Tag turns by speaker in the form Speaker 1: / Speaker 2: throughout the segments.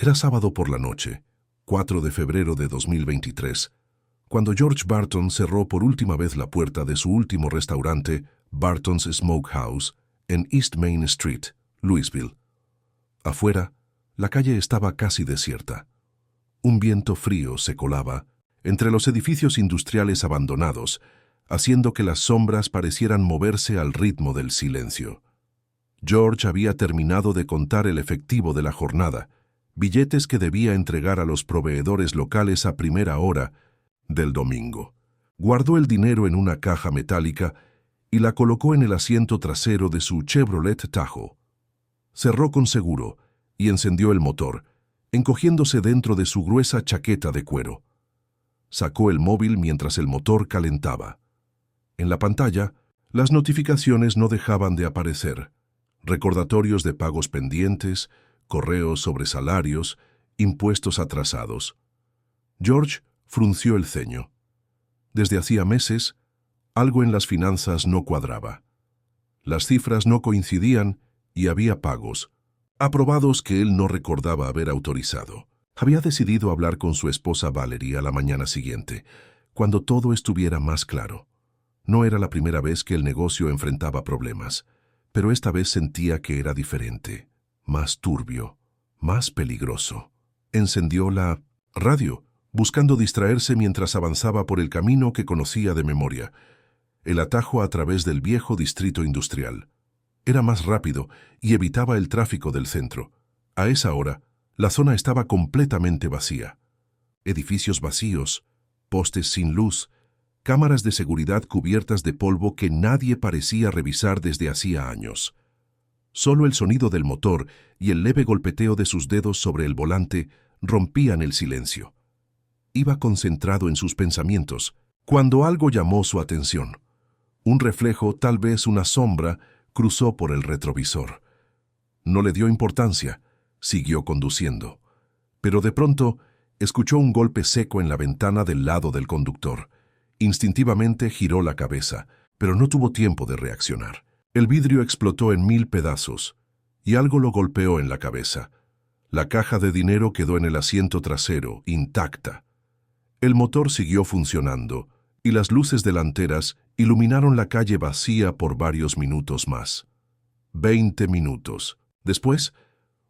Speaker 1: Era sábado por la noche, 4 de febrero de 2023, cuando George Barton cerró por última vez la puerta de su último restaurante, Barton's Smokehouse, en East Main Street, Louisville. Afuera, la calle estaba casi desierta. Un viento frío se colaba entre los edificios industriales abandonados, haciendo que las sombras parecieran moverse al ritmo del silencio. George había terminado de contar el efectivo de la jornada, billetes que debía entregar a los proveedores locales a primera hora del domingo. Guardó el dinero en una caja metálica y la colocó en el asiento trasero de su Chevrolet Tahoe. Cerró con seguro y encendió el motor, encogiéndose dentro de su gruesa chaqueta de cuero. Sacó el móvil mientras el motor calentaba. En la pantalla, las notificaciones no dejaban de aparecer. Recordatorios de pagos pendientes, correos sobre salarios, impuestos atrasados. George frunció el ceño. Desde hacía meses, algo en las finanzas no cuadraba. Las cifras no coincidían y había pagos, aprobados que él no recordaba haber autorizado. Había decidido hablar con su esposa Valerie a la mañana siguiente, cuando todo estuviera más claro. No era la primera vez que el negocio enfrentaba problemas, pero esta vez sentía que era diferente, más turbio, más peligroso. Encendió la radio, buscando distraerse mientras avanzaba por el camino que conocía de memoria, el atajo a través del viejo distrito industrial. Era más rápido y evitaba el tráfico del centro. A esa hora, la zona estaba completamente vacía. Edificios vacíos, postes sin luz, cámaras de seguridad cubiertas de polvo que nadie parecía revisar desde hacía años. Solo el sonido del motor y el leve golpeteo de sus dedos sobre el volante rompían el silencio. Iba concentrado en sus pensamientos, cuando algo llamó su atención. Un reflejo, tal vez una sombra, cruzó por el retrovisor. No le dio importancia, siguió conduciendo. Pero de pronto, escuchó un golpe seco en la ventana del lado del conductor. Instintivamente giró la cabeza, pero no tuvo tiempo de reaccionar. El vidrio explotó en 1000 pedazos, y algo lo golpeó en la cabeza. La caja de dinero quedó en el asiento trasero, intacta. El motor siguió funcionando, y las luces delanteras iluminaron la calle vacía por varios minutos más. 20 minutos. Después,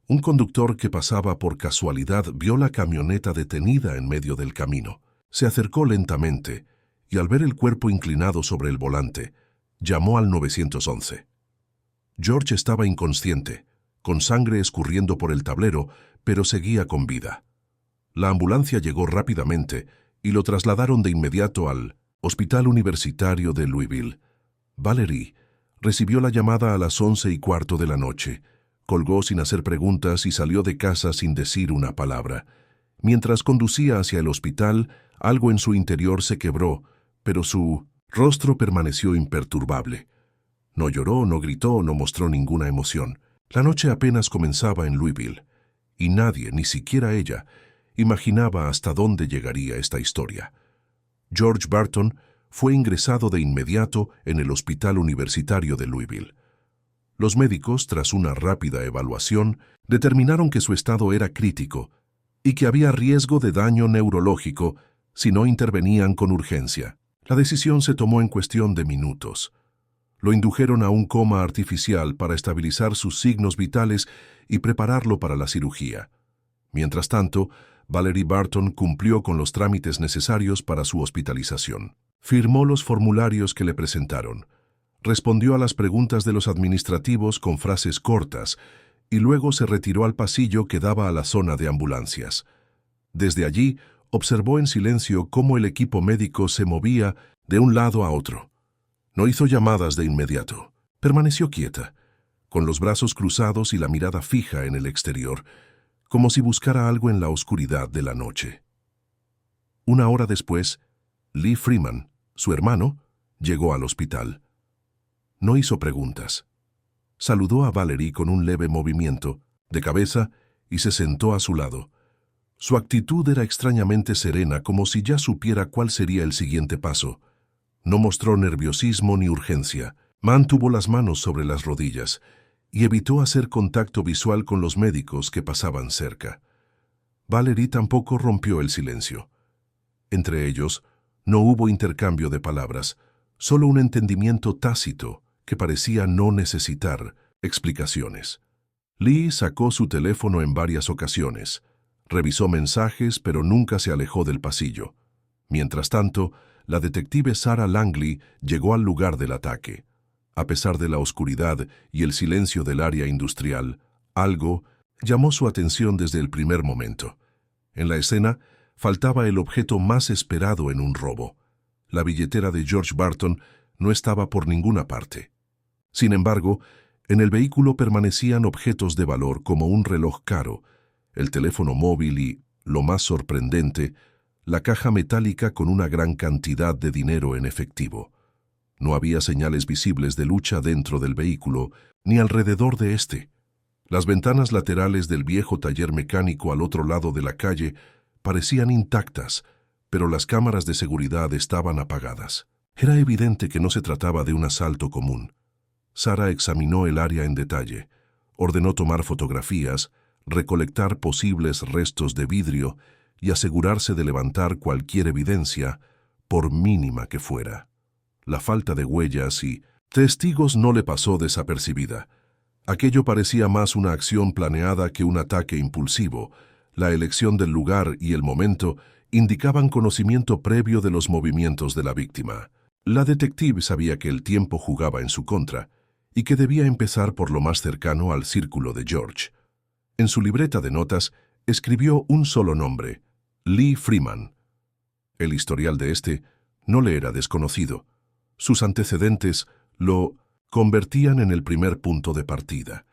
Speaker 1: un conductor que pasaba por casualidad vio la camioneta detenida en medio del camino. Se acercó lentamente, y al ver el cuerpo inclinado sobre el volante, llamó al 911. George estaba inconsciente, con sangre escurriendo por el tablero, pero seguía con vida. La ambulancia llegó rápidamente y lo trasladaron de inmediato al Hospital Universitario de Louisville. Valerie recibió la llamada a las 11:15 de la noche, colgó sin hacer preguntas y salió de casa sin decir una palabra. Mientras conducía hacia el hospital, algo en su interior se quebró, pero su rostro permaneció imperturbable. No lloró, no gritó, no mostró ninguna emoción. La noche apenas comenzaba en Louisville, y nadie, ni siquiera ella, imaginaba hasta dónde llegaría esta historia. George Barton fue ingresado de inmediato en el Hospital Universitario de Louisville. Los médicos, tras una rápida evaluación, determinaron que su estado era crítico y que había riesgo de daño neurológico si no intervenían con urgencia. La decisión se tomó en cuestión de minutos. Lo indujeron a un coma artificial para estabilizar sus signos vitales y prepararlo para la cirugía. Mientras tanto, Valerie Barton cumplió con los trámites necesarios para su hospitalización. Firmó los formularios que le presentaron, respondió a las preguntas de los administrativos con frases cortas y luego se retiró al pasillo que daba a la zona de ambulancias. Desde allí, observó en silencio cómo el equipo médico se movía de un lado a otro. No hizo llamadas de inmediato. Permaneció quieta, con los brazos cruzados y la mirada fija en el exterior, como si buscara algo en la oscuridad de la noche. Una hora después, Lee Freeman, su hermano, llegó al hospital. No hizo preguntas. Saludó a Valerie con un leve movimiento de cabeza y se sentó a su lado. Su actitud era extrañamente serena, como si ya supiera cuál sería el siguiente paso. No mostró nerviosismo ni urgencia. Mantuvo las manos sobre las rodillas y evitó hacer contacto visual con los médicos que pasaban cerca. Valerie tampoco rompió el silencio. Entre ellos, no hubo intercambio de palabras, solo un entendimiento tácito que parecía no necesitar explicaciones. Lee sacó su teléfono en varias ocasiones, revisó mensajes pero nunca se alejó del pasillo. Mientras tanto, la detective Sarah Langley llegó al lugar del ataque. A pesar de la oscuridad y el silencio del área industrial, algo llamó su atención desde el primer momento. En la escena, faltaba el objeto más esperado en un robo. La billetera de George Barton no estaba por ninguna parte. Sin embargo, en el vehículo permanecían objetos de valor como un reloj caro, el teléfono móvil y, lo más sorprendente, la caja metálica con una gran cantidad de dinero en efectivo. No había señales visibles de lucha dentro del vehículo ni alrededor de este. Las ventanas laterales del viejo taller mecánico al otro lado de la calle parecían intactas, pero las cámaras de seguridad estaban apagadas. Era evidente que no se trataba de un asalto común. Sarah examinó el área en detalle, ordenó tomar fotografías, recolectar posibles restos de vidrio y asegurarse de levantar cualquier evidencia, por mínima que fuera. La falta de huellas y testigos no le pasó desapercibida. Aquello parecía más una acción planeada que un ataque impulsivo. La elección del lugar y el momento indicaban conocimiento previo de los movimientos de la víctima. La detective sabía que el tiempo jugaba en su contra y que debía empezar por lo más cercano al círculo de George. En su libreta de notas escribió un solo nombre, Lee Freeman. El historial de este no le era desconocido. Sus antecedentes lo convertían en el primer punto de partida.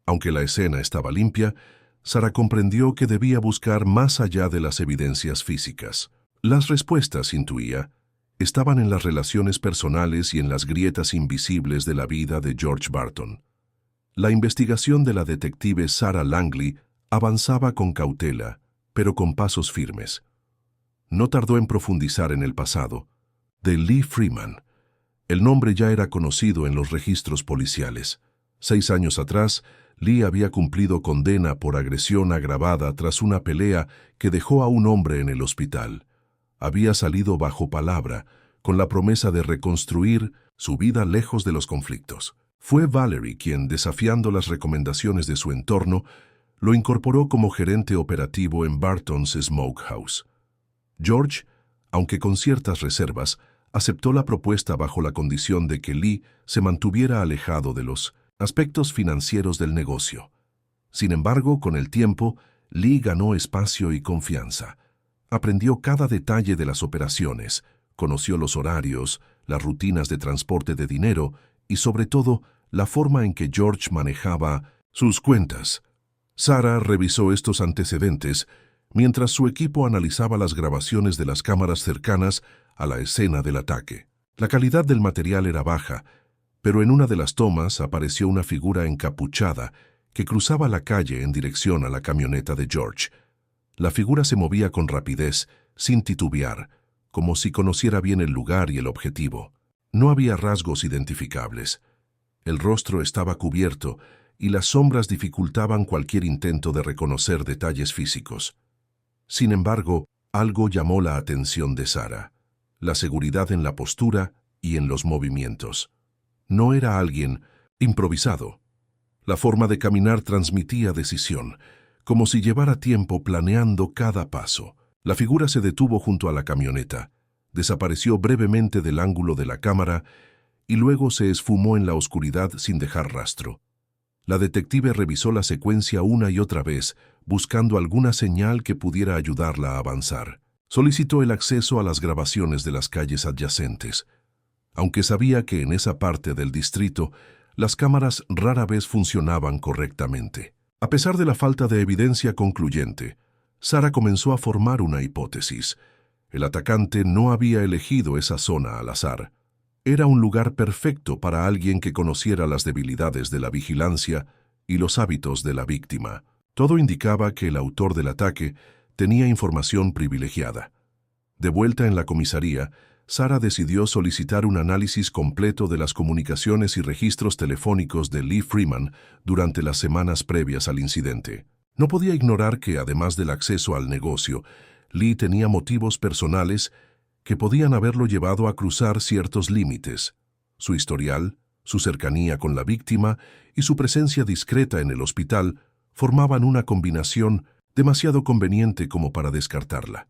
Speaker 1: Aunque la escena estaba limpia, Sarah comprendió que debía buscar más allá de las evidencias físicas. Las respuestas, intuía, estaban en las relaciones personales y en las grietas invisibles de la vida de George Barton. La investigación de la detective Sarah Langley avanzaba con cautela, pero con pasos firmes. No tardó en profundizar en el pasado de Lee Freeman. El nombre ya era conocido en los registros policiales. 6 años atrás, Lee había cumplido condena por agresión agravada tras una pelea que dejó a un hombre en el hospital. Había salido bajo palabra, con la promesa de reconstruir su vida lejos de los conflictos. Fue Valerie quien, desafiando las recomendaciones de su entorno, lo incorporó como gerente operativo en Barton's Smokehouse. George, aunque con ciertas reservas, aceptó la propuesta bajo la condición de que Lee se mantuviera alejado de los aspectos financieros del negocio. Sin embargo, con el tiempo, Lee ganó espacio y confianza. Aprendió cada detalle de las operaciones, conoció los horarios, las rutinas de transporte de dinero y, sobre todo, la forma en que George manejaba sus cuentas. Sarah revisó estos antecedentes mientras su equipo analizaba las grabaciones de las cámaras cercanas a la escena del ataque. La calidad del material era baja, pero en una de las tomas apareció una figura encapuchada que cruzaba la calle en dirección a la camioneta de George. La figura se movía con rapidez, sin titubear, como si conociera bien el lugar y el objetivo. No había rasgos identificables. El rostro estaba cubierto y las sombras dificultaban cualquier intento de reconocer detalles físicos. Sin embargo, algo llamó la atención de Sarah: la seguridad en la postura y en los movimientos. No era alguien improvisado. La forma de caminar transmitía decisión, como si llevara tiempo planeando cada paso. La figura se detuvo junto a la camioneta, desapareció brevemente del ángulo de la cámara y luego se esfumó en la oscuridad sin dejar rastro. La detective revisó la secuencia una y otra vez, buscando alguna señal que pudiera ayudarla a avanzar. Solicitó el acceso a las grabaciones de las calles adyacentes, aunque sabía que en esa parte del distrito las cámaras rara vez funcionaban correctamente. A pesar de la falta de evidencia concluyente, Sarah comenzó a formar una hipótesis. El atacante no había elegido esa zona al azar. Era un lugar perfecto para alguien que conociera las debilidades de la vigilancia y los hábitos de la víctima. Todo indicaba que el autor del ataque tenía información privilegiada. De vuelta en la comisaría, Sarah decidió solicitar un análisis completo de las comunicaciones y registros telefónicos de Lee Freeman durante las semanas previas al incidente. No podía ignorar que, además del acceso al negocio, Lee tenía motivos personales que podían haberlo llevado a cruzar ciertos límites. Su historial, su cercanía con la víctima y su presencia discreta en el hospital formaban una combinación demasiado conveniente como para descartarla.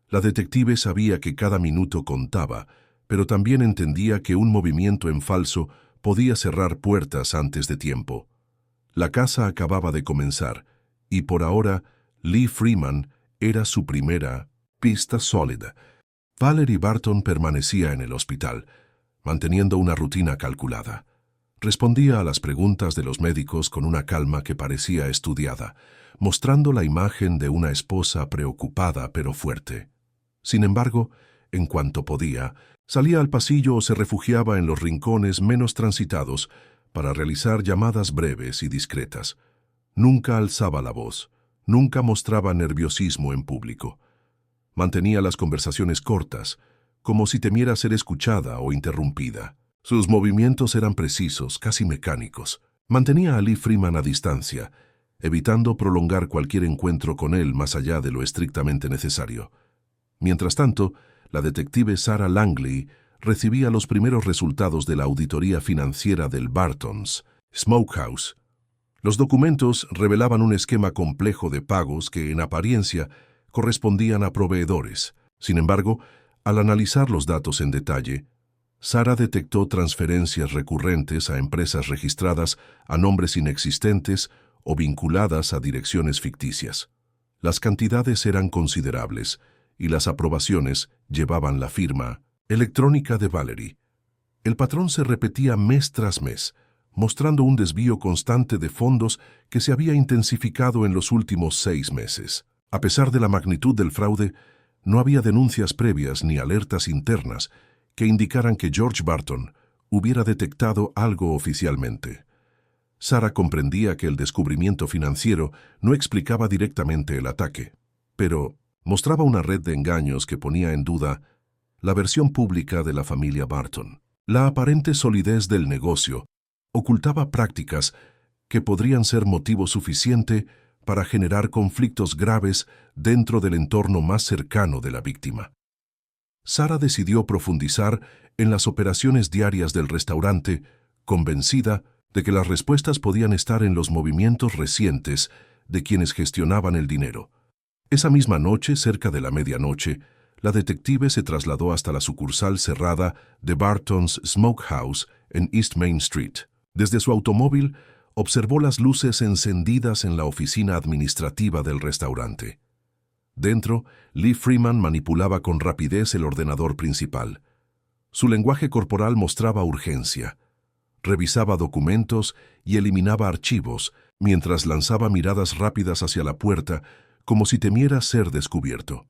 Speaker 1: La detective sabía que cada minuto contaba, pero también entendía que un movimiento en falso podía cerrar puertas antes de tiempo. La caza acababa de comenzar, y por ahora Lee Freeman era su primera pista sólida. Valerie Barton permanecía en el hospital, manteniendo una rutina calculada. Respondía a las preguntas de los médicos con una calma que parecía estudiada, mostrando la imagen de una esposa preocupada pero fuerte. Sin embargo, en cuanto podía, salía al pasillo o se refugiaba en los rincones menos transitados para realizar llamadas breves y discretas. Nunca alzaba la voz, nunca mostraba nerviosismo en público. Mantenía las conversaciones cortas, como si temiera ser escuchada o interrumpida. Sus movimientos eran precisos, casi mecánicos. Mantenía a Lee Freeman a distancia, evitando prolongar cualquier encuentro con él más allá de lo estrictamente necesario. Mientras tanto, la detective Sarah Langley recibía los primeros resultados de la auditoría financiera del Barton's Smokehouse. Los documentos revelaban un esquema complejo de pagos que, en apariencia, correspondían a proveedores. Sin embargo, al analizar los datos en detalle, Sarah detectó transferencias recurrentes a empresas registradas a nombres inexistentes o vinculadas a direcciones ficticias. Las cantidades eran considerables y las aprobaciones llevaban la firma electrónica de Valerie. El patrón se repetía mes tras mes, mostrando un desvío constante de fondos que se había intensificado en los últimos 6 meses. A pesar de la magnitud del fraude, no había denuncias previas ni alertas internas que indicaran que George Barton hubiera detectado algo oficialmente. Sarah comprendía que el descubrimiento financiero no explicaba directamente el ataque, pero mostraba una red de engaños que ponía en duda la versión pública de la familia Barton. La aparente solidez del negocio ocultaba prácticas que podrían ser motivo suficiente para generar conflictos graves dentro del entorno más cercano de la víctima. Sarah decidió profundizar en las operaciones diarias del restaurante, convencida de que las respuestas podían estar en los movimientos recientes de quienes gestionaban el dinero. Esa misma noche, cerca de la medianoche, la detective se trasladó hasta la sucursal cerrada de Barton's Smokehouse en East Main Street. Desde su automóvil, observó las luces encendidas en la oficina administrativa del restaurante. Dentro, Lee Freeman manipulaba con rapidez el ordenador principal. Su lenguaje corporal mostraba urgencia. Revisaba documentos y eliminaba archivos, mientras lanzaba miradas rápidas hacia la puerta, como si temiera ser descubierto.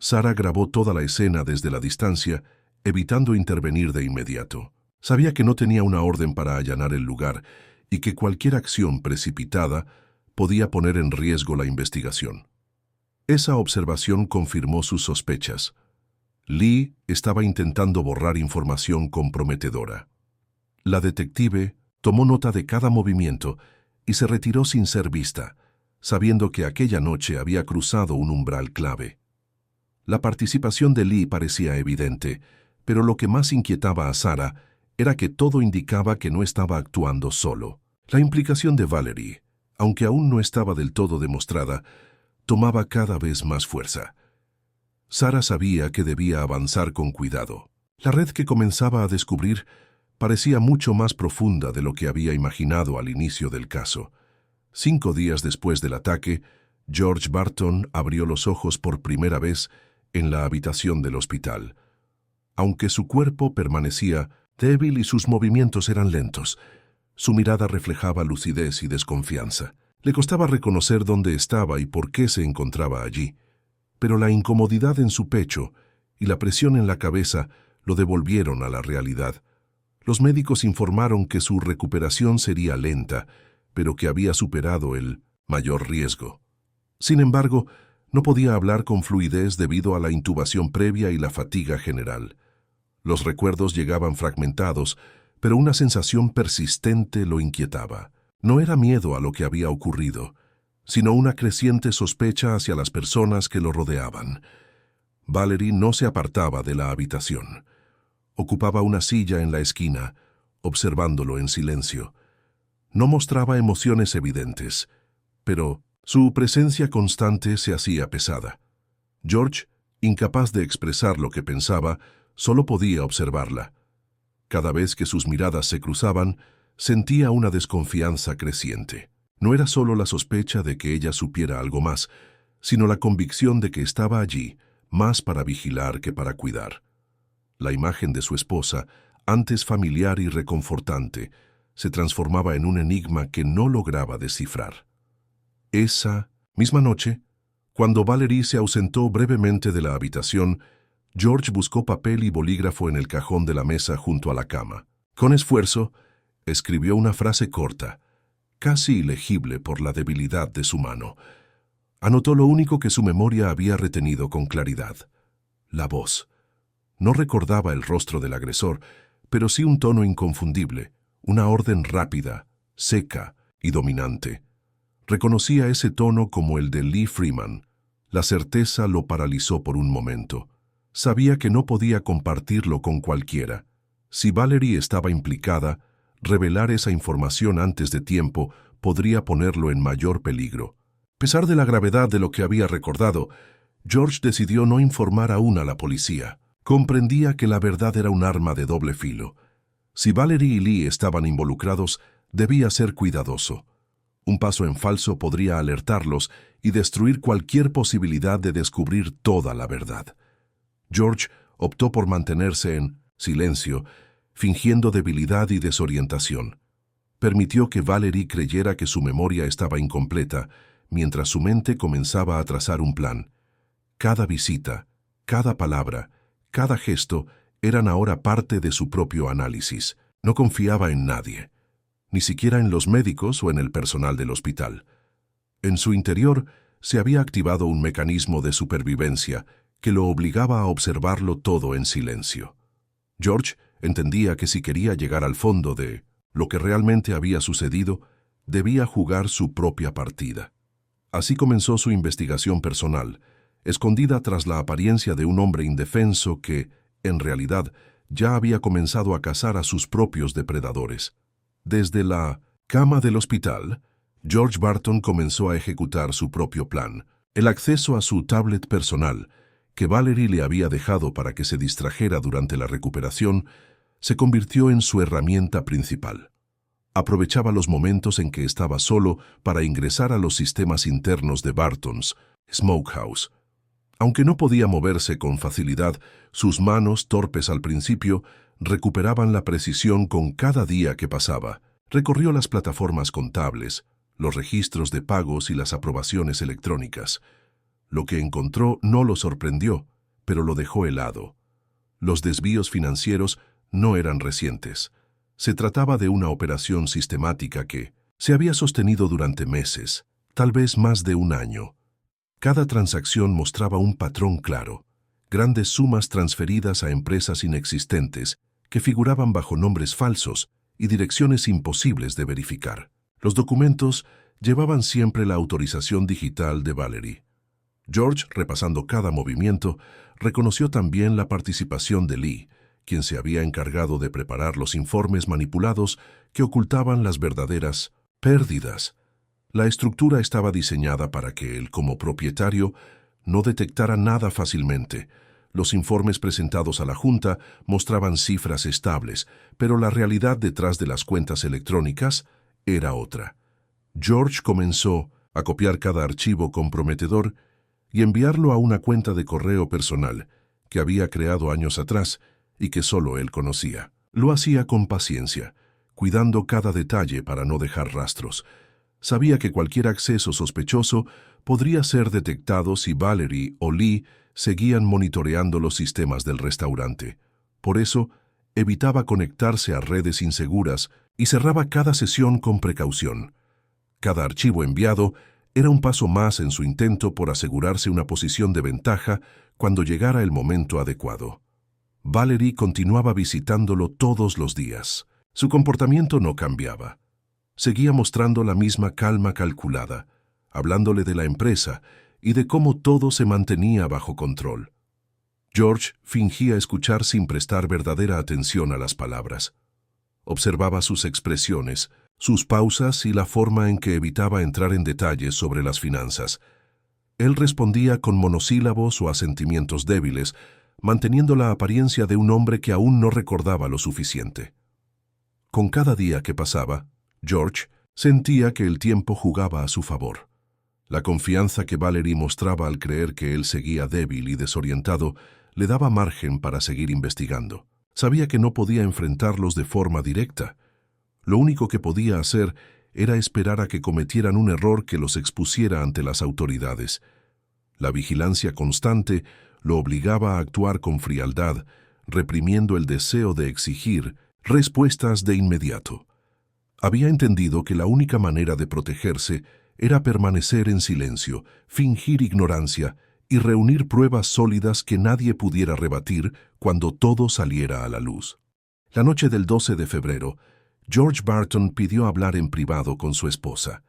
Speaker 1: Sarah grabó toda la escena desde la distancia, evitando intervenir de inmediato. Sabía que no tenía una orden para allanar el lugar y que cualquier acción precipitada podía poner en riesgo la investigación. Esa observación confirmó sus sospechas. Lee estaba intentando borrar información comprometedora. La detective tomó nota de cada movimiento y se retiró sin ser vista, sabiendo que aquella noche había cruzado un umbral clave. La participación de Lee parecía evidente, pero lo que más inquietaba a Sarah era que todo indicaba que no estaba actuando solo. La implicación de Valerie, aunque aún no estaba del todo demostrada, tomaba cada vez más fuerza. Sarah sabía que debía avanzar con cuidado. La red que comenzaba a descubrir parecía mucho más profunda de lo que había imaginado al inicio del caso. 5 días después del ataque, George Barton abrió los ojos por primera vez en la habitación del hospital. Aunque su cuerpo permanecía débil y sus movimientos eran lentos, su mirada reflejaba lucidez y desconfianza. Le costaba reconocer dónde estaba y por qué se encontraba allí, pero la incomodidad en su pecho y la presión en la cabeza lo devolvieron a la realidad. Los médicos informaron que su recuperación sería lenta, pero que había superado el mayor riesgo. Sin embargo, no podía hablar con fluidez debido a la intubación previa y la fatiga general. Los recuerdos llegaban fragmentados, pero una sensación persistente lo inquietaba. No era miedo a lo que había ocurrido, sino una creciente sospecha hacia las personas que lo rodeaban. Valerie no se apartaba de la habitación. Ocupaba una silla en la esquina, observándolo en silencio. No mostraba emociones evidentes, pero su presencia constante se hacía pesada. George, incapaz de expresar lo que pensaba, solo podía observarla. Cada vez que sus miradas se cruzaban, sentía una desconfianza creciente. No era solo la sospecha de que ella supiera algo más, sino la convicción de que estaba allí, más para vigilar que para cuidar. La imagen de su esposa, antes familiar y reconfortante, se transformaba en un enigma que no lograba descifrar. Esa misma noche, cuando Valerie se ausentó brevemente de la habitación, George buscó papel y bolígrafo en el cajón de la mesa junto a la cama. Con esfuerzo, escribió una frase corta, casi ilegible por la debilidad de su mano. Anotó lo único que su memoria había retenido con claridad: la voz. No recordaba el rostro del agresor, pero sí un tono inconfundible, una orden rápida, seca y dominante. Reconocía ese tono como el de Lee Freeman. La certeza lo paralizó por un momento. Sabía que no podía compartirlo con cualquiera. Si Valerie estaba implicada, revelar esa información antes de tiempo podría ponerlo en mayor peligro. A pesar de la gravedad de lo que había recordado, George decidió no informar aún a la policía. Comprendía que la verdad era un arma de doble filo. Si Valerie y Lee estaban involucrados, debía ser cuidadoso. Un paso en falso podría alertarlos y destruir cualquier posibilidad de descubrir toda la verdad. George optó por mantenerse en silencio, fingiendo debilidad y desorientación. Permitió que Valerie creyera que su memoria estaba incompleta, mientras su mente comenzaba a trazar un plan. Cada visita, cada palabra, cada gesto eran ahora parte de su propio análisis. No confiaba en nadie, ni siquiera en los médicos o en el personal del hospital. En su interior se había activado un mecanismo de supervivencia que lo obligaba a observarlo todo en silencio. George entendía que si quería llegar al fondo de lo que realmente había sucedido, debía jugar su propia partida. Así comenzó su investigación personal, escondida tras la apariencia de un hombre indefenso que, en realidad, ya había comenzado a cazar a sus propios depredadores. Desde la cama del hospital, George Barton comenzó a ejecutar su propio plan. El acceso a su tablet personal, que Valerie le había dejado para que se distrajera durante la recuperación, se convirtió en su herramienta principal. Aprovechaba los momentos en que estaba solo para ingresar a los sistemas internos de Barton's Smokehouse. Aunque no podía moverse con facilidad, sus manos, torpes al principio, recuperaban la precisión con cada día que pasaba. Recorrió las plataformas contables, los registros de pagos y las aprobaciones electrónicas. Lo que encontró no lo sorprendió, pero lo dejó helado. Los desvíos financieros no eran recientes. Se trataba de una operación sistemática que se había sostenido durante meses, tal vez más de un año. Cada transacción mostraba un patrón claro, grandes sumas transferidas a empresas inexistentes que figuraban bajo nombres falsos y direcciones imposibles de verificar. Los documentos llevaban siempre la autorización digital de Valerie. George, repasando cada movimiento, reconoció también la participación de Lee, quien se había encargado de preparar los informes manipulados que ocultaban las verdaderas pérdidas. La estructura estaba diseñada para que él, como propietario, no detectara nada fácilmente. Los informes presentados a la Junta mostraban cifras estables, pero la realidad detrás de las cuentas electrónicas era otra. George comenzó a copiar cada archivo comprometedor y enviarlo a una cuenta de correo personal que había creado años atrás y que solo él conocía. Lo hacía con paciencia, cuidando cada detalle para no dejar rastros. Sabía que cualquier acceso sospechoso podría ser detectado si Valerie o Lee seguían monitoreando los sistemas del restaurante. Por eso, evitaba conectarse a redes inseguras y cerraba cada sesión con precaución. Cada archivo enviado era un paso más en su intento por asegurarse una posición de ventaja cuando llegara el momento adecuado. Valerie continuaba visitándolo todos los días. Su comportamiento no cambiaba. Seguía mostrando la misma calma calculada, hablándole de la empresa y de cómo todo se mantenía bajo control. George fingía escuchar sin prestar verdadera atención a las palabras. Observaba sus expresiones, sus pausas y la forma en que evitaba entrar en detalles sobre las finanzas. Él respondía con monosílabos o asentimientos débiles, manteniendo la apariencia de un hombre que aún no recordaba lo suficiente. Con cada día que pasaba, George sentía que el tiempo jugaba a su favor. La confianza que Valerie mostraba al creer que él seguía débil y desorientado le daba margen para seguir investigando. Sabía que no podía enfrentarlos de forma directa. Lo único que podía hacer era esperar a que cometieran un error que los expusiera ante las autoridades. La vigilancia constante lo obligaba a actuar con frialdad, reprimiendo el deseo de exigir respuestas de inmediato. Había entendido que la única manera de protegerse era permanecer en silencio, fingir ignorancia y reunir pruebas sólidas que nadie pudiera rebatir cuando todo saliera a la luz. La noche del 12 de febrero, George Barton pidió hablar en privado con su esposa.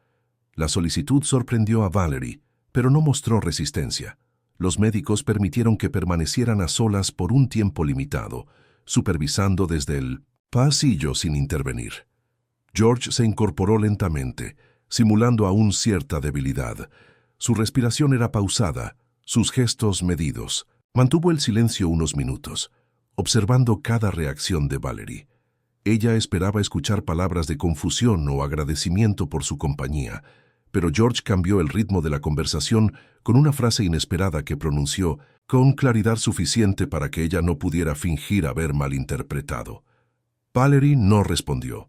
Speaker 1: La solicitud sorprendió a Valerie, pero no mostró resistencia. Los médicos permitieron que permanecieran a solas por un tiempo limitado, supervisando desde el pasillo sin intervenir. George se incorporó lentamente, simulando aún cierta debilidad. Su respiración era pausada, sus gestos medidos. Mantuvo el silencio unos minutos, observando cada reacción de Valerie. Ella esperaba escuchar palabras de confusión o agradecimiento por su compañía, pero George cambió el ritmo de la conversación con una frase inesperada que pronunció con claridad suficiente para que ella no pudiera fingir haber malinterpretado. Valerie no respondió.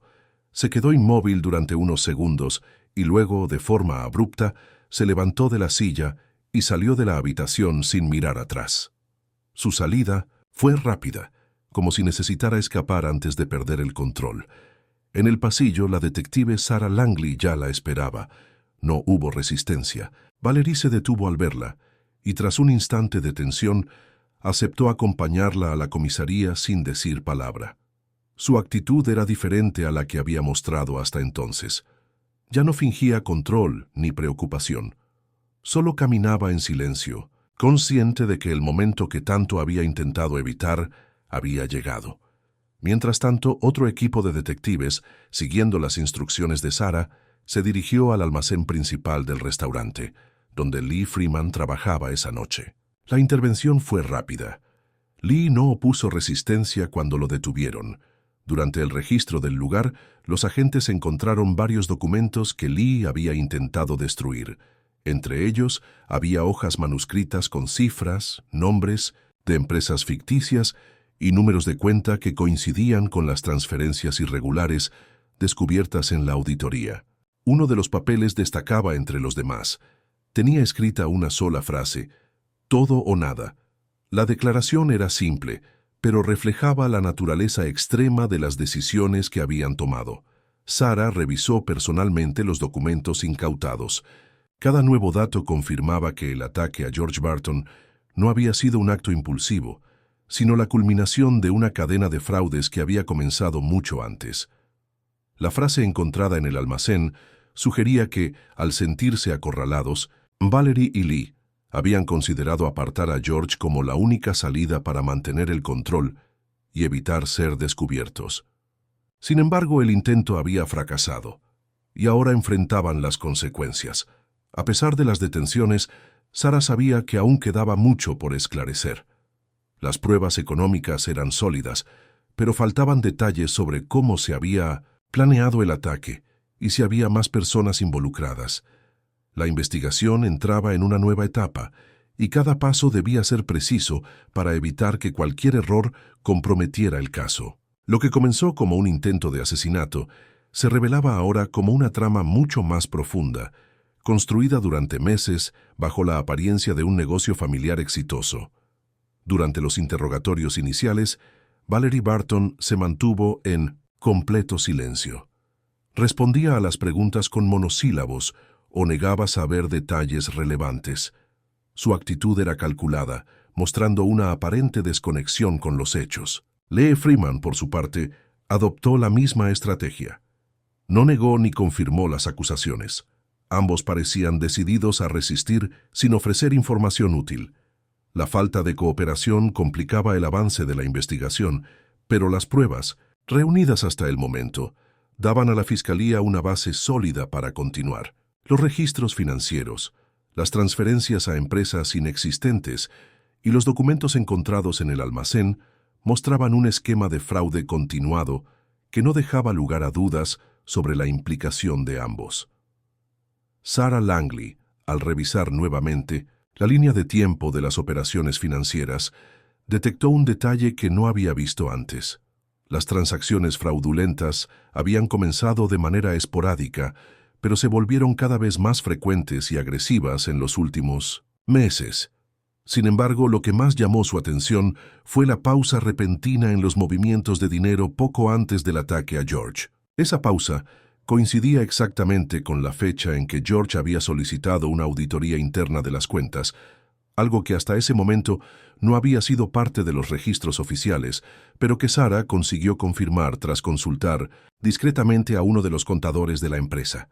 Speaker 1: Se quedó inmóvil durante unos segundos y luego, de forma abrupta, se levantó de la silla y salió de la habitación sin mirar atrás. Su salida fue rápida, como si necesitara escapar antes de perder el control. En el pasillo, la detective Sarah Langley ya la esperaba. No hubo resistencia. Valerie se detuvo al verla, y tras un instante de tensión, aceptó acompañarla a la comisaría sin decir palabra. Su actitud era diferente a la que había mostrado hasta entonces. Ya no fingía control ni preocupación. Solo caminaba en silencio, consciente de que el momento que tanto había intentado evitar había llegado. Mientras tanto, otro equipo de detectives, siguiendo las instrucciones de Sarah, se dirigió al almacén principal del restaurante, donde Lee Freeman trabajaba esa noche. La intervención fue rápida. Lee no opuso resistencia cuando lo detuvieron. Durante el registro del lugar, los agentes encontraron varios documentos que Lee había intentado destruir. Entre ellos, había hojas manuscritas con cifras, nombres de empresas ficticias y números de cuenta que coincidían con las transferencias irregulares descubiertas en la auditoría. Uno de los papeles destacaba entre los demás. Tenía escrita una sola frase: todo o nada. La declaración era simple, pero reflejaba la naturaleza extrema de las decisiones que habían tomado. Sarah revisó personalmente los documentos incautados. Cada nuevo dato confirmaba que el ataque a George Barton no había sido un acto impulsivo, sino la culminación de una cadena de fraudes que había comenzado mucho antes. La frase encontrada en el almacén sugería que, al sentirse acorralados, Valerie y Lee habían considerado apartar a George como la única salida para mantener el control y evitar ser descubiertos. Sin embargo, el intento había fracasado, y ahora enfrentaban las consecuencias. A pesar de las detenciones, Sarah sabía que aún quedaba mucho por esclarecer. Las pruebas económicas eran sólidas, pero faltaban detalles sobre cómo se había planeado el ataque y si había más personas involucradas. La investigación entraba en una nueva etapa, y cada paso debía ser preciso para evitar que cualquier error comprometiera el caso. Lo que comenzó como un intento de asesinato se revelaba ahora como una trama mucho más profunda, construida durante meses bajo la apariencia de un negocio familiar exitoso. Durante los interrogatorios iniciales, Valerie Barton se mantuvo en completo silencio. Respondía a las preguntas con monosílabos o negaba saber detalles relevantes. Su actitud era calculada, mostrando una aparente desconexión con los hechos. Lee Freeman, por su parte, adoptó la misma estrategia. No negó ni confirmó las acusaciones. Ambos parecían decididos a resistir sin ofrecer información útil. La falta de cooperación complicaba el avance de la investigación, pero las pruebas, reunidas hasta el momento, daban a la Fiscalía una base sólida para continuar. Los registros financieros, las transferencias a empresas inexistentes y los documentos encontrados en el almacén mostraban un esquema de fraude continuado que no dejaba lugar a dudas sobre la implicación de ambos. Sarah Langley, al revisar nuevamente la línea de tiempo de las operaciones financieras, detectó un detalle que no había visto antes. Las transacciones fraudulentas habían comenzado de manera esporádica, pero se volvieron cada vez más frecuentes y agresivas en los últimos meses. Sin embargo, lo que más llamó su atención fue la pausa repentina en los movimientos de dinero poco antes del ataque a George. Esa pausa coincidía exactamente con la fecha en que George había solicitado una auditoría interna de las cuentas, algo que hasta ese momento no había sido parte de los registros oficiales, pero que Sarah consiguió confirmar tras consultar discretamente a uno de los contadores de la empresa.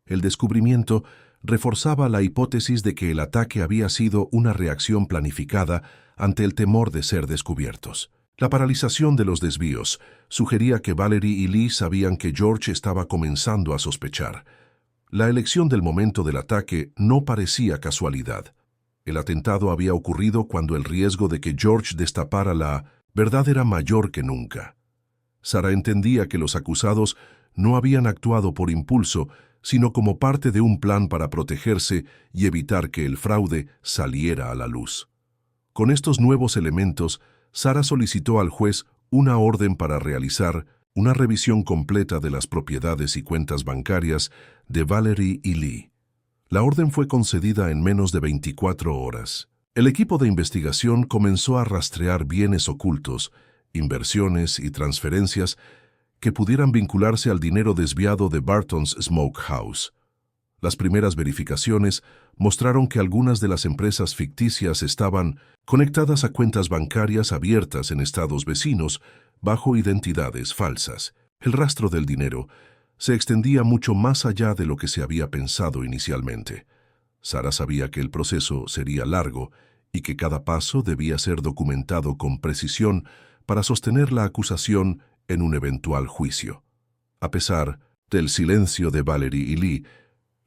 Speaker 1: El descubrimiento reforzaba la hipótesis de que el ataque había sido una reacción planificada ante el temor de ser descubiertos. La paralización de los desvíos sugería que Valerie y Lee sabían que George estaba comenzando a sospechar. La elección del momento del ataque no parecía casualidad. El atentado había ocurrido cuando el riesgo de que George destapara la verdad era mayor que nunca. Sarah entendía que los acusados no habían actuado por impulso, sino como parte de un plan para protegerse y evitar que el fraude saliera a la luz. Con estos nuevos elementos, Sarah solicitó al juez una orden para realizar una revisión completa de las propiedades y cuentas bancarias de Valerie y Lee. La orden fue concedida en menos de 24 horas. El equipo de investigación comenzó a rastrear bienes ocultos, inversiones y transferencias que pudieran vincularse al dinero desviado de Barton's Smokehouse. Las primeras verificaciones mostraron que algunas de las empresas ficticias estaban conectadas a cuentas bancarias abiertas en estados vecinos bajo identidades falsas. El rastro del dinero se extendía mucho más allá de lo que se había pensado inicialmente. Sarah sabía que el proceso sería largo y que cada paso debía ser documentado con precisión para sostener la acusación en un eventual juicio. A pesar del silencio de Valerie y Lee,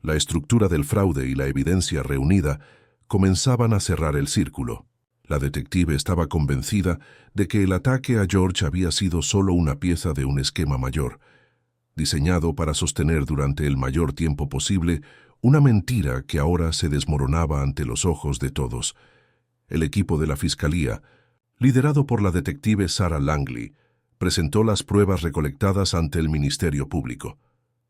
Speaker 1: la estructura del fraude y la evidencia reunida comenzaban a cerrar el círculo. La detective estaba convencida de que el ataque a George había sido solo una pieza de un esquema mayor, diseñado para sostener durante el mayor tiempo posible una mentira que ahora se desmoronaba ante los ojos de todos. El equipo de la Fiscalía, liderado por la detective Sarah Langley, presentó las pruebas recolectadas ante el Ministerio Público.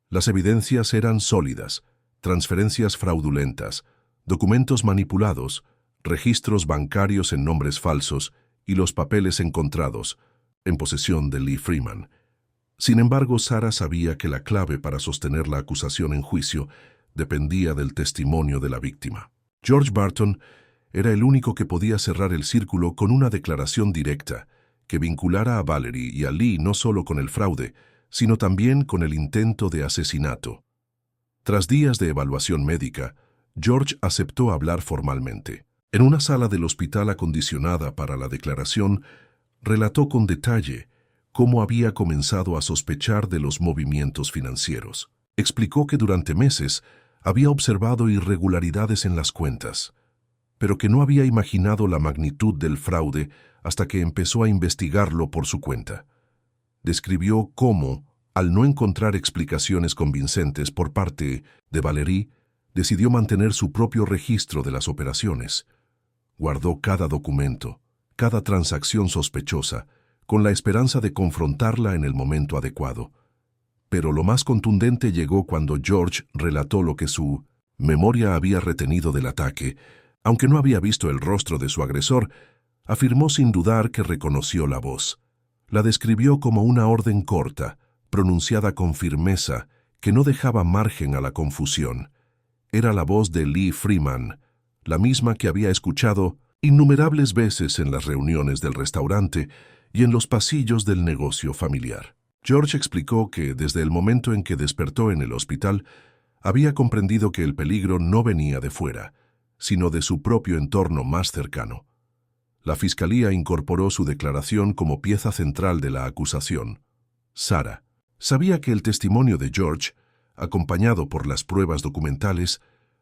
Speaker 1: Las evidencias eran sólidas: transferencias fraudulentas, documentos manipulados, registros bancarios en nombres falsos y los papeles encontrados en posesión de Lee Freeman. Sin embargo, Sarah sabía que la clave para sostener la acusación en juicio dependía del testimonio de la víctima. George Barton era el único que podía cerrar el círculo con una declaración directa que vinculara a Valerie y a Lee no solo con el fraude, sino también con el intento de asesinato. Tras días de evaluación médica, George aceptó hablar formalmente. En una sala del hospital acondicionada para la declaración, relató con detalle cómo había comenzado a sospechar de los movimientos financieros. Explicó que durante meses había observado irregularidades en las cuentas, pero que no había imaginado la magnitud del fraude hasta que empezó a investigarlo por su cuenta. Describió cómo, al no encontrar explicaciones convincentes por parte de Valerie, decidió mantener su propio registro de las operaciones. Guardó cada documento, cada transacción sospechosa, con la esperanza de confrontarla en el momento adecuado. Pero lo más contundente llegó cuando George relató lo que su memoria había retenido del ataque. Aunque no había visto el rostro de su agresor, afirmó sin dudar que reconoció la voz. La describió como una orden corta, pronunciada con firmeza, que no dejaba margen a la confusión. Era la voz de Lee Freeman, la misma que había escuchado innumerables veces en las reuniones del restaurante y en los pasillos del negocio familiar. George explicó que desde el momento en que despertó en el hospital, Había comprendido que el peligro no venía de fuera, sino de su propio entorno más cercano. La fiscalía incorporó su declaración como pieza central de la acusación. Sarah sabía que el testimonio de George, acompañado por las pruebas documentales,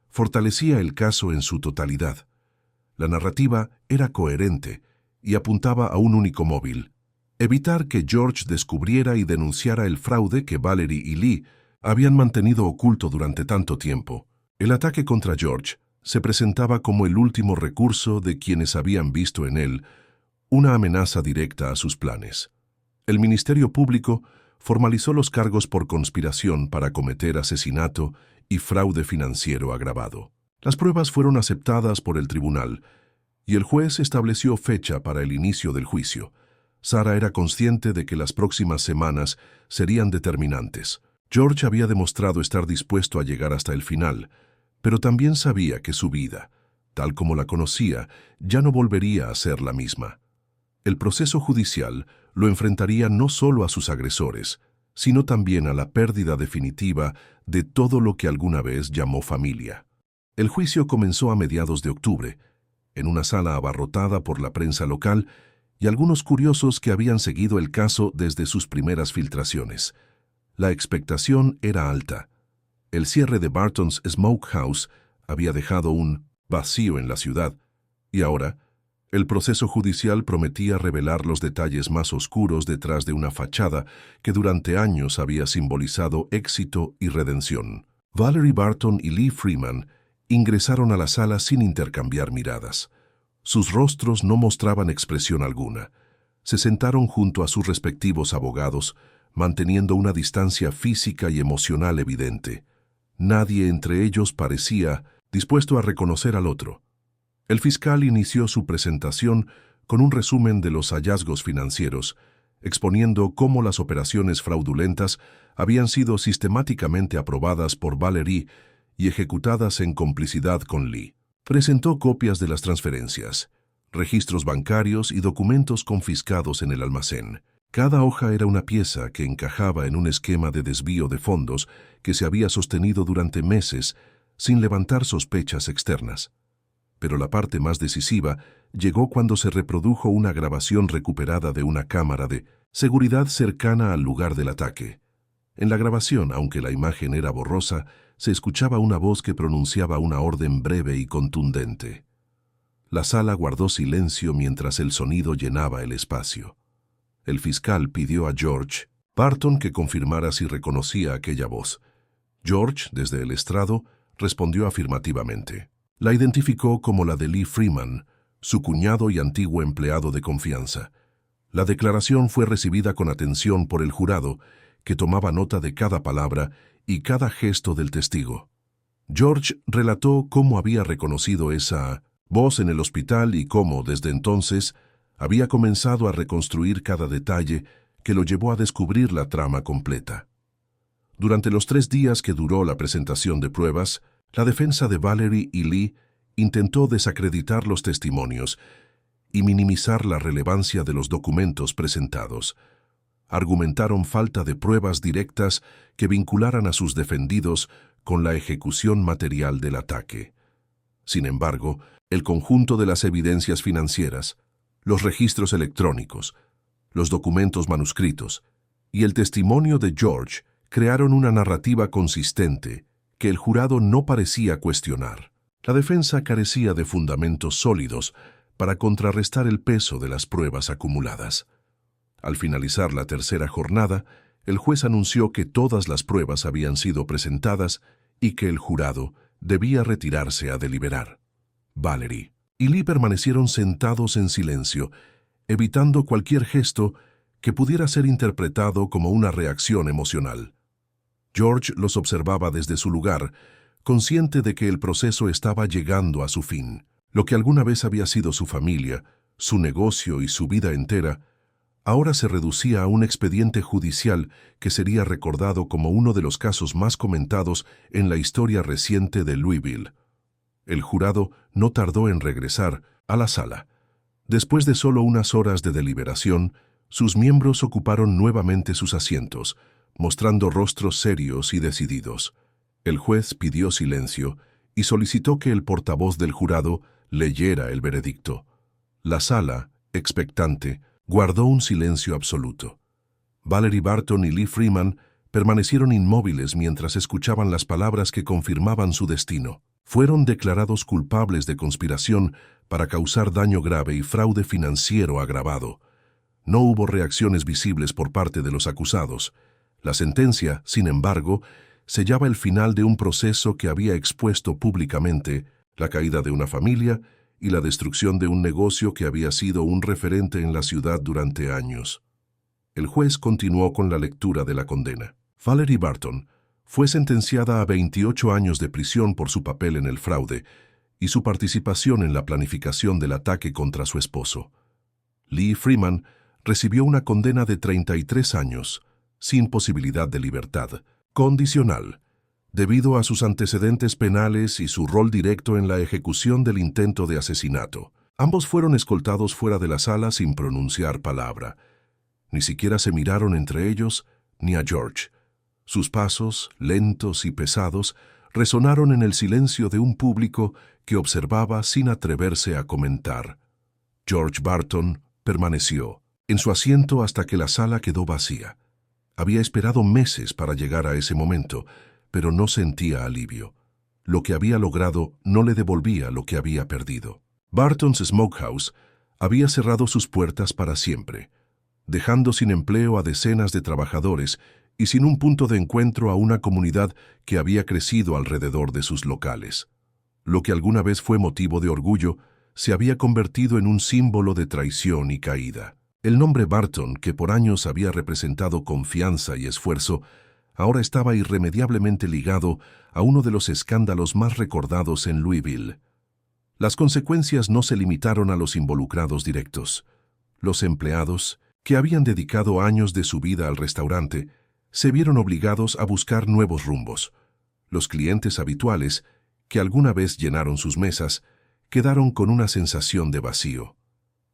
Speaker 1: fortalecía el caso en su totalidad. La narrativa era coherente y apuntaba a un único móvil: evitar que George descubriera y denunciara el fraude que Valerie y Lee habían mantenido oculto durante tanto tiempo. El ataque contra George se presentaba como el último recurso de quienes habían visto en él una amenaza directa a sus planes. El Ministerio Público formalizó los cargos por conspiración para cometer asesinato y fraude financiero agravado. Las pruebas fueron aceptadas por el tribunal y el juez estableció fecha para el inicio del juicio. Sarah era consciente de que las próximas semanas serían determinantes. George había demostrado estar dispuesto a llegar hasta el final, pero también sabía que su vida, tal como la conocía, ya no volvería a ser la misma. El proceso judicial lo enfrentaría no solo a sus agresores, sino también a la pérdida definitiva de todo lo que alguna vez llamó familia. El juicio comenzó a mediados de octubre, en una sala abarrotada por la prensa local y algunos curiosos que habían seguido el caso desde sus primeras filtraciones. La expectación era alta. El cierre de Barton's Smokehouse había dejado un vacío en la ciudad, y ahora el proceso judicial prometía revelar los detalles más oscuros detrás de una fachada que durante años había simbolizado éxito y redención. Valerie Barton y Lee Freeman ingresaron a la sala sin intercambiar miradas. Sus rostros no mostraban expresión alguna. Se sentaron junto a sus respectivos abogados, manteniendo una distancia física y emocional evidente. Nadie entre ellos parecía dispuesto a reconocer al otro. El fiscal inició su presentación con un resumen de los hallazgos financieros, exponiendo cómo las operaciones fraudulentas habían sido sistemáticamente aprobadas por Valerie y ejecutadas en complicidad con Lee. Presentó copias de las transferencias, registros bancarios y documentos confiscados en el almacén. Cada hoja era una pieza que encajaba en un esquema de desvío de fondos que se había sostenido durante meses sin levantar sospechas externas. Pero la parte más decisiva llegó cuando se reprodujo una grabación recuperada de una cámara de seguridad cercana al lugar del ataque. En la grabación, aunque la imagen era borrosa, se escuchaba una voz que pronunciaba una orden breve y contundente. La sala guardó silencio mientras el sonido llenaba el espacio. El fiscal pidió a George Barton que confirmara si reconocía aquella voz. George, desde el estrado, respondió afirmativamente. La identificó como la de Lee Freeman, su cuñado y antiguo empleado de confianza. La declaración fue recibida con atención por el jurado, que tomaba nota de cada palabra y cada gesto del testigo. George relató cómo había reconocido esa voz en el hospital y cómo, desde entonces, había comenzado a reconstruir cada detalle que lo llevó a descubrir la trama completa. Durante los 3 días que duró la presentación de pruebas, la defensa de Valerie y Lee intentó desacreditar los testimonios y minimizar la relevancia de los documentos presentados. Argumentaron falta de pruebas directas que vincularan a sus defendidos con la ejecución material del ataque. Sin embargo, el conjunto de las evidencias financieras, los registros electrónicos, los documentos manuscritos y el testimonio de George crearon una narrativa consistente que el jurado no parecía cuestionar. La defensa carecía de fundamentos sólidos para contrarrestar el peso de las pruebas acumuladas. Al finalizar la tercera jornada, el juez anunció que todas las pruebas habían sido presentadas y que el jurado debía retirarse a deliberar. Valerie y Lee permanecieron sentados en silencio, evitando cualquier gesto que pudiera ser interpretado como una reacción emocional. George los observaba desde su lugar, consciente de que el proceso estaba llegando a su fin. Lo que alguna vez había sido su familia, su negocio y su vida entera, ahora se reducía a un expediente judicial que sería recordado como uno de los casos más comentados en la historia reciente de Louisville. El jurado no tardó en regresar a la sala. Después de solo unas horas de deliberación, sus miembros ocuparon nuevamente sus asientos, mostrando rostros serios y decididos. El juez pidió silencio y solicitó que el portavoz del jurado leyera el veredicto. La sala, expectante, guardó un silencio absoluto. Valerie Barton y Lee Freeman permanecieron inmóviles mientras escuchaban las palabras que confirmaban su destino. Fueron declarados culpables de conspiración para causar daño grave y fraude financiero agravado. No hubo reacciones visibles por parte de los acusados. La sentencia, sin embargo, sellaba el final de un proceso que había expuesto públicamente la caída de una familia y la destrucción de un negocio que había sido un referente en la ciudad durante años. El juez continuó con la lectura de la condena. Valerie Barton fue sentenciada a 28 años de prisión por su papel en el fraude y su participación en la planificación del ataque contra su esposo. Lee Freeman recibió una condena de 33 años, sin posibilidad de libertad, condicional, debido a sus antecedentes penales y su rol directo en la ejecución del intento de asesinato. Ambos fueron escoltados fuera de la sala sin pronunciar palabra. Ni siquiera se miraron entre ellos ni a George. Sus pasos, lentos y pesados, resonaron en el silencio de un público que observaba sin atreverse a comentar. George Barton permaneció en su asiento hasta que la sala quedó vacía. Había esperado meses para llegar a ese momento, pero no sentía alivio. Lo que había logrado no le devolvía lo que había perdido. Barton's Smokehouse había cerrado sus puertas para siempre, dejando sin empleo a decenas de trabajadores y sin un punto de encuentro a una comunidad que había crecido alrededor de sus locales. Lo que alguna vez fue motivo de orgullo se había convertido en un símbolo de traición y caída. El nombre Barton, que por años había representado confianza y esfuerzo, ahora estaba irremediablemente ligado a uno de los escándalos más recordados en Louisville. Las consecuencias no se limitaron a los involucrados directos. Los empleados, que habían dedicado años de su vida al restaurante, se vieron obligados a buscar nuevos rumbos. Los clientes habituales, que alguna vez llenaron sus mesas, quedaron con una sensación de vacío.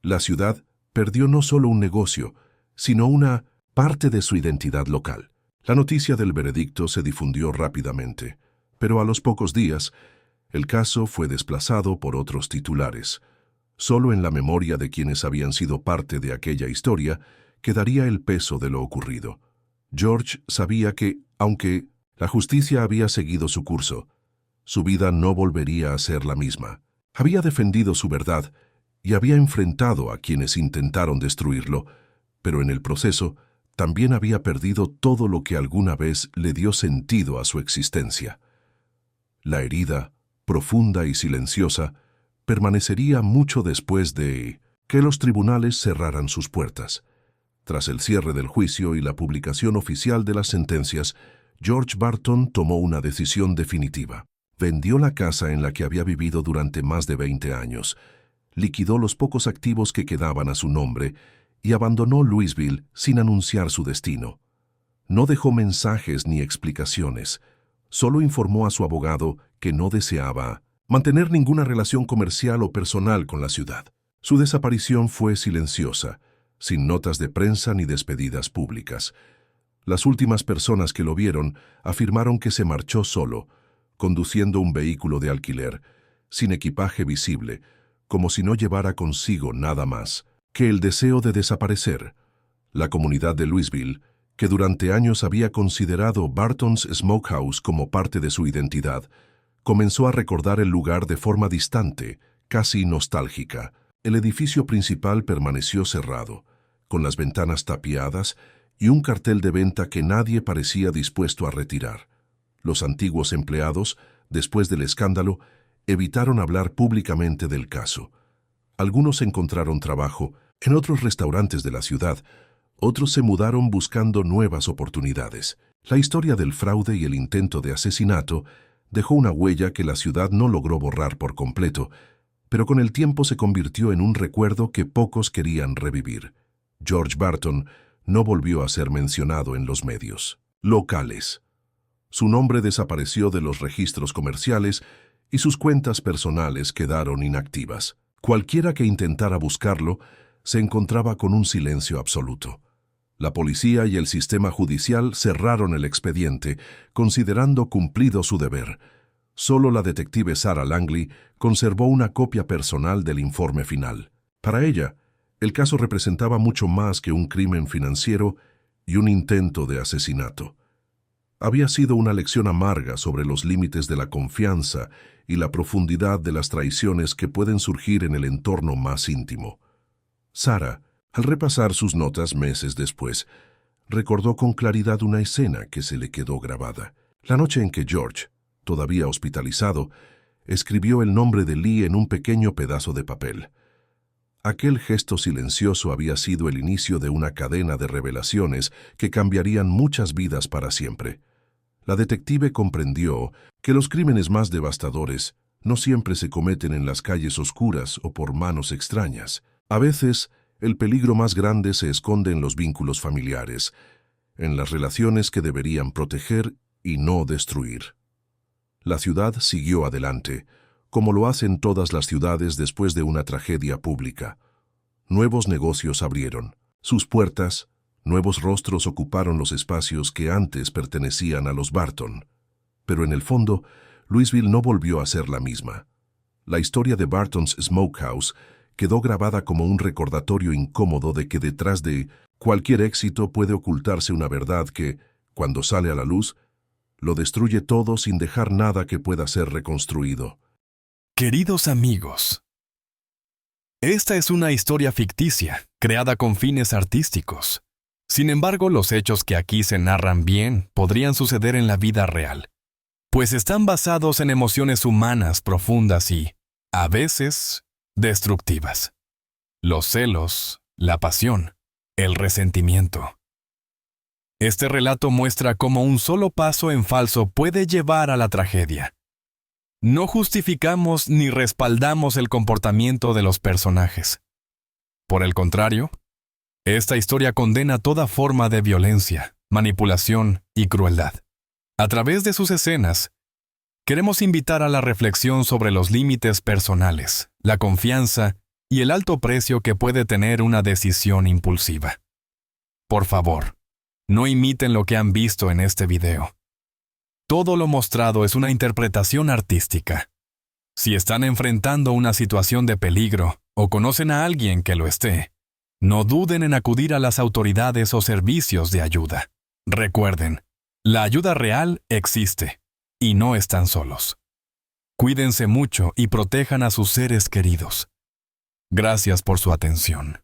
Speaker 1: La ciudad perdió no solo un negocio, sino una parte de su identidad local. La noticia del veredicto se difundió rápidamente, pero a los pocos días, el caso fue desplazado por otros titulares. Solo en la memoria de quienes habían sido parte de aquella historia quedaría el peso de lo ocurrido. George sabía que, aunque la justicia había seguido su curso, su vida no volvería a ser la misma. Había defendido su verdad y había enfrentado a quienes intentaron destruirlo, pero en el proceso también había perdido todo lo que alguna vez le dio sentido a su existencia. La herida, profunda y silenciosa, permanecería mucho después de que los tribunales cerraran sus puertas. Tras el cierre del juicio y la publicación oficial de las sentencias, George Barton tomó una decisión definitiva. Vendió la casa en la que había vivido durante más de 20 años, liquidó los pocos activos que quedaban a su nombre y abandonó Louisville sin anunciar su destino. No dejó mensajes ni explicaciones, solo informó a su abogado que no deseaba mantener ninguna relación comercial o personal con la ciudad. Su desaparición fue silenciosa, sin notas de prensa ni despedidas públicas. Las últimas personas que lo vieron afirmaron que se marchó solo, conduciendo un vehículo de alquiler, sin equipaje visible, como si no llevara consigo nada más que el deseo de desaparecer. La comunidad de Louisville, que durante años había considerado Barton's Smokehouse como parte de su identidad, comenzó a recordar el lugar de forma distante, casi nostálgica. El edificio principal permaneció cerrado, con las ventanas tapiadas y un cartel de venta que nadie parecía dispuesto a retirar. Los antiguos empleados, después del escándalo, evitaron hablar públicamente del caso. Algunos encontraron trabajo en otros restaurantes de la ciudad, otros se mudaron buscando nuevas oportunidades. La historia del fraude y el intento de asesinato dejó una huella que la ciudad no logró borrar por completo, pero con el tiempo se convirtió en un recuerdo que pocos querían revivir. George Barton no volvió a ser mencionado en los medios locales. Su nombre desapareció de los registros comerciales y sus cuentas personales quedaron inactivas. Cualquiera que intentara buscarlo se encontraba con un silencio absoluto. La policía y el sistema judicial cerraron el expediente, considerando cumplido su deber. Solo la detective Sarah Langley conservó una copia personal del informe final. Para ella, el caso representaba mucho más que un crimen financiero y un intento de asesinato. Había sido una lección amarga sobre los límites de la confianza y la profundidad de las traiciones que pueden surgir en el entorno más íntimo. Sarah, al repasar sus notas meses después, recordó con claridad una escena que se le quedó grabada. La noche en que George, todavía hospitalizado, escribió el nombre de Lee en un pequeño pedazo de papel. Aquel gesto silencioso había sido el inicio de una cadena de revelaciones que cambiarían muchas vidas para siempre. La detective comprendió que los crímenes más devastadores no siempre se cometen en las calles oscuras o por manos extrañas. A veces, el peligro más grande se esconde en los vínculos familiares, en las relaciones que deberían proteger y no destruir. La ciudad siguió adelante, como lo hacen todas las ciudades después de una tragedia pública. Nuevos negocios abrieron sus puertas, nuevos rostros ocuparon los espacios que antes pertenecían a los Barton. Pero en el fondo, Louisville no volvió a ser la misma. La historia de Barton's Smokehouse quedó grabada como un recordatorio incómodo de que detrás de cualquier éxito puede ocultarse una verdad que, cuando sale a la luz, lo destruye todo sin dejar nada que pueda ser reconstruido.
Speaker 2: Queridos amigos, esta es una historia ficticia, creada con fines artísticos. Sin embargo, los hechos que aquí se narran bien podrían suceder en la vida real, pues están basados en emociones humanas profundas y, a veces, destructivas. Los celos, la pasión, el resentimiento. Este relato muestra cómo un solo paso en falso puede llevar a la tragedia. No justificamos ni respaldamos el comportamiento de los personajes. Por el contrario, esta historia condena toda forma de violencia, manipulación y crueldad. A través de sus escenas, queremos invitar a la reflexión sobre los límites personales, la confianza y el alto precio que puede tener una decisión impulsiva. Por favor, no imiten lo que han visto en este video. Todo lo mostrado es una interpretación artística. Si están enfrentando una situación de peligro o conocen a alguien que lo esté, no duden en acudir a las autoridades o servicios de ayuda. Recuerden, la ayuda real existe y no están solos. Cuídense mucho y protejan a sus seres queridos. Gracias por su atención.